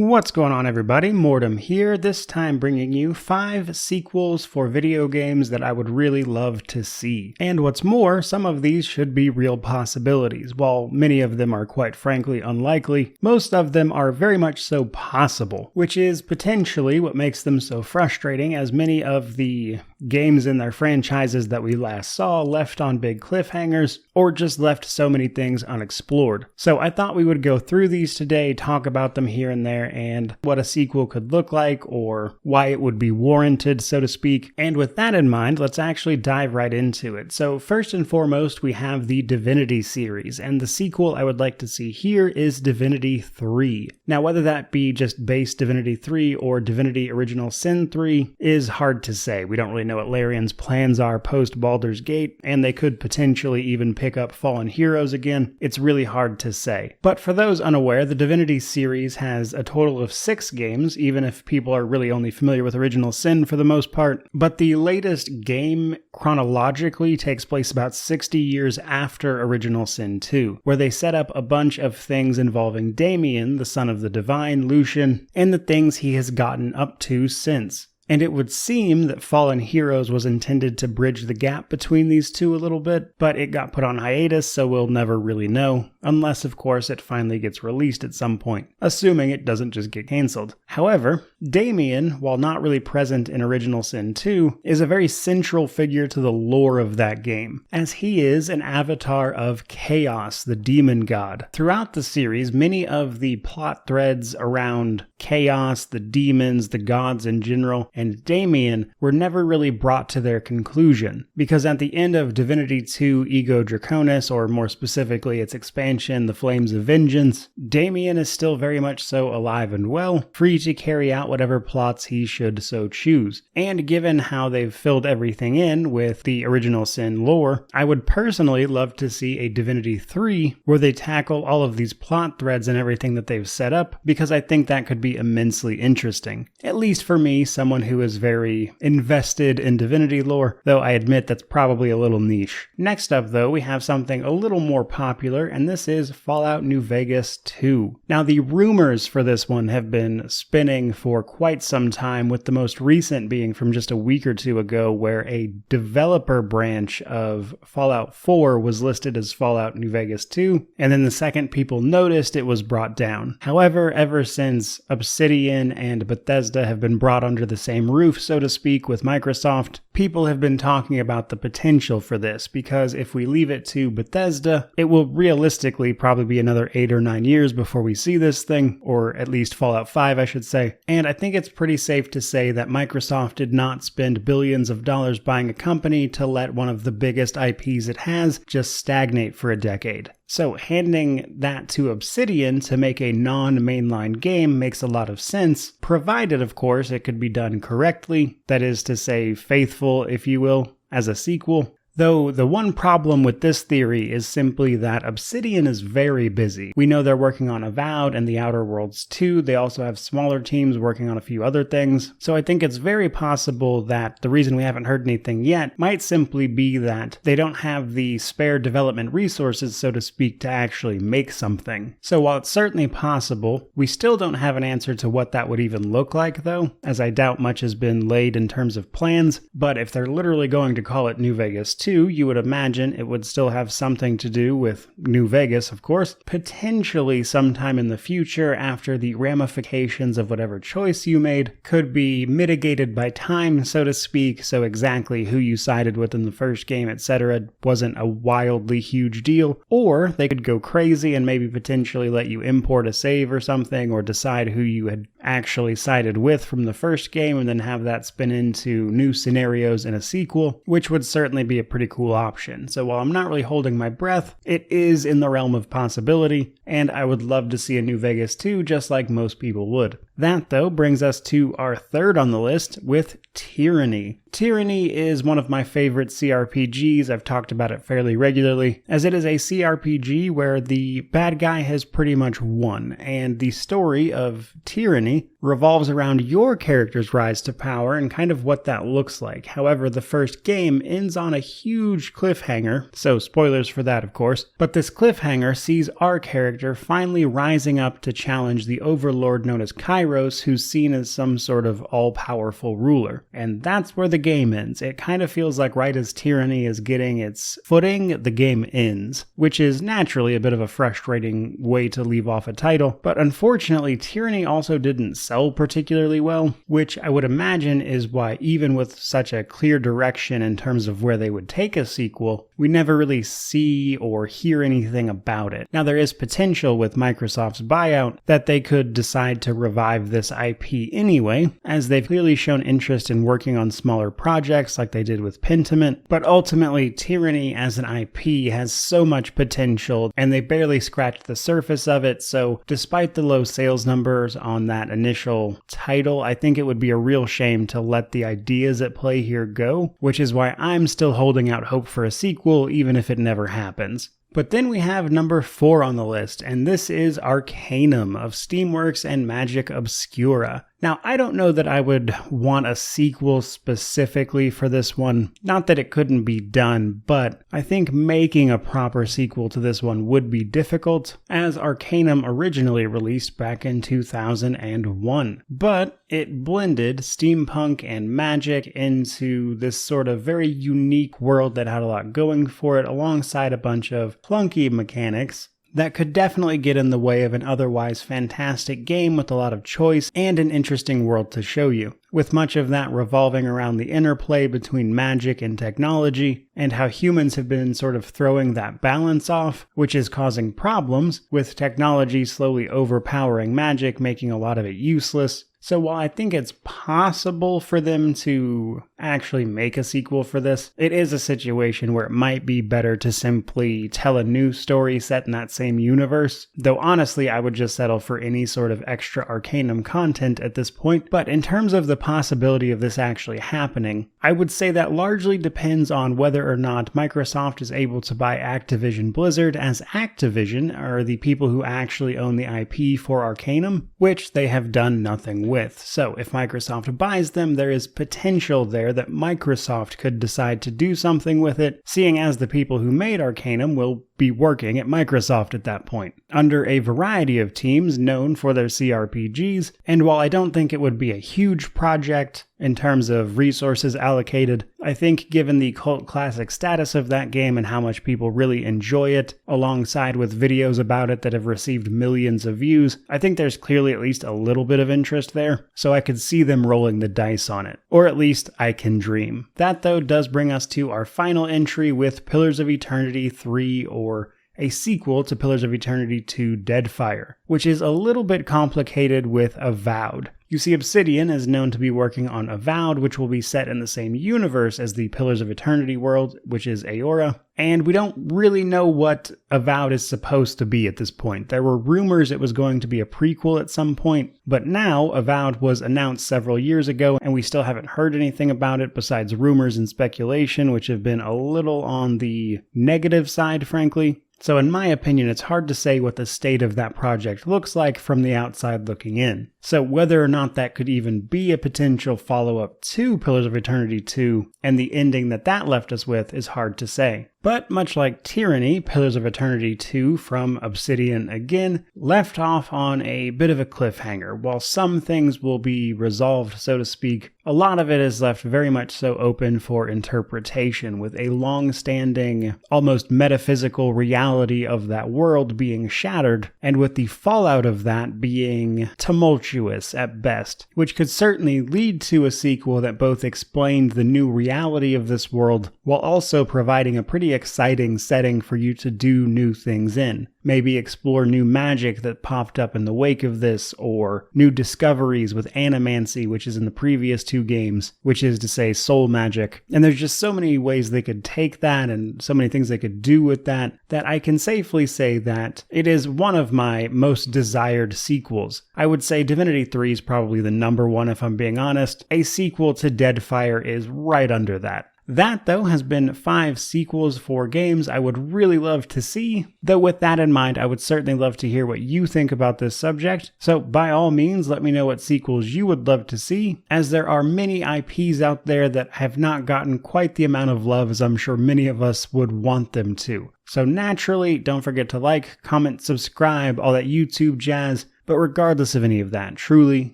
What's going on, everybody? Mortem here, this time bringing you 5 sequels for video games that I would really love to see. And what's more, some of these should be real possibilities. While many of them are quite frankly unlikely, most of them are very much so possible, which is potentially what makes them so frustrating, as many of the games in their franchises that we last saw left on big cliffhangers, or just left so many things unexplored. So I thought we would go through these today, talk about them here and there, and what a sequel could look like, or why it would be warranted, so to speak. And with that in mind, let's actually dive right into it. So first and foremost, we have the Divinity series, and the sequel I would like to see here is Divinity 3. Now, whether that be just base Divinity 3 or Divinity Original Sin 3 is hard to say. We don't really know what Larian's plans are post Baldur's Gate, and they could potentially even pick up Fallen Heroes again. It's really hard to say. But for those unaware, the Divinity series has a total of 6 games, even if people are really only familiar with Original Sin for the most part. But the latest game chronologically takes place about 60 years after Original Sin 2, where they set up a bunch of things involving Damien, the son of the Divine, Lucian, and the things he has gotten up to since. And it would seem that Fallen Heroes was intended to bridge the gap between these two a little bit, but it got put on hiatus, so we'll never really know, unless of course it finally gets released at some point, assuming it doesn't just get cancelled. However, Damien, while not really present in Original Sin 2, is a very central figure to the lore of that game, as he is an avatar of Chaos, the demon god. Throughout the series, many of the plot threads around Chaos, the demons, the gods in general, and Damien were never really brought to their conclusion, because at the end of Divinity 2 Ego Draconis, or more specifically its expansion, The Flames of Vengeance, Damien is still very much so alive and well, free to carry out whatever plots he should so choose. And given how they've filled everything in with the Original Sin lore, I would personally love to see a Divinity 3 where they tackle all of these plot threads and everything that they've set up, because I think that could be immensely interesting. At least for me, someone who is very invested in Divinity lore, though I admit that's probably a little niche. Next up though, we have something a little more popular, and this is Fallout New Vegas 2. Now the rumors for this one have been spinning for quite some time, with the most recent being from just a week or two ago, where a developer branch of Fallout 4 was listed as Fallout New Vegas 2, and then the second people noticed, it was brought down. However, ever since Obsidian and Bethesda have been brought under the same roof, so to speak, with Microsoft, people have been talking about the potential for this, because if we leave it to Bethesda, it will realistically probably be another 8 or 9 years before we see this thing, or at least Fallout 5, I should say. And I think it's pretty safe to say that Microsoft did not spend billions of dollars buying a company to let one of the biggest IPs it has just stagnate for a decade. So handing that to Obsidian to make a non-mainline game makes a lot of sense, provided of course it could be done correctly, that is to say faithful, if you will, as a sequel. Though the one problem with this theory is simply that Obsidian is very busy. We know they're working on Avowed and The Outer Worlds 2. They also have smaller teams working on a few other things. So I think it's very possible that the reason we haven't heard anything yet might simply be that they don't have the spare development resources, so to speak, to actually make something. So while it's certainly possible, we still don't have an answer to what that would even look like though, as I doubt much has been laid in terms of plans. But if they're literally going to call it New Vegas 2, you would imagine it would still have something to do with New Vegas, of course, potentially sometime in the future after the ramifications of whatever choice you made could be mitigated by time, so to speak, so exactly who you sided with in the first game, etc. wasn't a wildly huge deal. Or they could go crazy and maybe potentially let you import a save or something, or decide who you had actually sided with from the first game and then have that spin into new scenarios in a sequel, which would certainly be a pretty cool option. So while I'm not really holding my breath, it is in the realm of possibility, and I would love to see a New Vegas 2 just like most people would. That, though, brings us to our third on the list with Tyranny. Tyranny is one of my favorite CRPGs. I've talked about it fairly regularly, as it is a CRPG where the bad guy has pretty much won, and the story of Tyranny revolves around your character's rise to power and kind of what that looks like. However, the first game ends on a huge cliffhanger, so spoilers for that, of course, but this cliffhanger sees our character finally rising up to challenge the overlord known as Kairos, who's seen as some sort of all-powerful ruler. And that's where the game ends. It kind of feels like right as Tyranny is getting its footing, the game ends, which is naturally a bit of a frustrating way to leave off a title. But unfortunately, Tyranny also didn't sell particularly well, which I would imagine is why even with such a clear direction in terms of where they would take a sequel, we never really see or hear anything about it. Now, there is potential with Microsoft's buyout that they could decide to revive this IP anyway, as they've clearly shown interest in working on smaller projects like they did with Pentiment, but ultimately Tyranny as an IP has so much potential and they barely scratched the surface of it, so despite the low sales numbers on that initial title, I think it would be a real shame to let the ideas at play here go, which is why I'm still holding out hope for a sequel even if it never happens. But then we have number 4 on the list, and this is Arcanum of Steamworks and Magic Obscura. Now, I don't know that I would want a sequel specifically for this one. Not that it couldn't be done, but I think making a proper sequel to this one would be difficult, as Arcanum originally released back in 2001. But it blended steampunk and magic into this sort of very unique world that had a lot going for it, alongside a bunch of clunky mechanics that could definitely get in the way of an otherwise fantastic game with a lot of choice and an interesting world to show you, with much of that revolving around the interplay between magic and technology, and how humans have been sort of throwing that balance off, which is causing problems, with technology slowly overpowering magic, making a lot of it useless. So while I think it's possible for them to actually make a sequel for this, it is a situation where it might be better to simply tell a new story set in that same universe, though honestly I would just settle for any sort of extra Arcanum content at this point. But in terms of the possibility of this actually happening, I would say that largely depends on whether or not Microsoft is able to buy Activision Blizzard, as Activision are the people who actually own the IP for Arcanum, which they have done nothing with. So if Microsoft buys them, there is potential there that Microsoft could decide to do something with it, seeing as the people who made Arcanum will be working at Microsoft at that point, under a variety of teams known for their CRPGs, and while I don't think it would be a huge project in terms of resources allocated, I think given the cult classic status of that game and how much people really enjoy it, alongside with videos about it that have received millions of views, I think there's clearly at least a little bit of interest there, so I could see them rolling the dice on it. Or at least I can dream. That, though, does bring us to our final entry with Pillars of Eternity 3, or a sequel to Pillars of Eternity 2 Deadfire, which is a little bit complicated with Avowed. You see, Obsidian is known to be working on Avowed, which will be set in the same universe as the Pillars of Eternity world, which is Aora, and we don't really know what Avowed is supposed to be at this point. There were rumors it was going to be a prequel at some point, but now Avowed was announced several years ago, and we still haven't heard anything about it besides rumors and speculation, which have been a little on the negative side, frankly. So in my opinion, it's hard to say what the state of that project looks like from the outside looking in. So whether or not that could even be a potential follow-up to Pillars of Eternity 2, and the ending that left us with, is hard to say. But much like Tyranny, Pillars of Eternity 2 from Obsidian again left off on a bit of a cliffhanger. While some things will be resolved, so to speak, a lot of it is left very much so open for interpretation, with a long-standing, almost metaphysical reality of that world being shattered, and with the fallout of that being tumultuous at best, which could certainly lead to a sequel that both explained the new reality of this world, while also providing a pretty exciting setting for you to do new things in. maybe explore new magic that popped up in the wake of this, or new discoveries with animancy, which is in the previous 2 games, which is to say soul magic. And there's just so many ways they could take that and so many things they could do with that I can safely say that it is one of my most desired sequels. I would say Divinity 3 is probably the number one if I'm being honest. A sequel to Deadfire is right under that. That, though, has been 5 sequels for games I would really love to see. Though with that in mind, I would certainly love to hear what you think about this subject. So by all means, let me know what sequels you would love to see, as there are many IPs out there that have not gotten quite the amount of love as I'm sure many of us would want them to. So naturally, don't forget to like, comment, subscribe, all that YouTube jazz. But regardless of any of that, truly,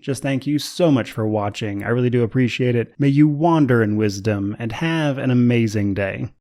just thank you so much for watching. I really do appreciate it. May you wander in wisdom and have an amazing day.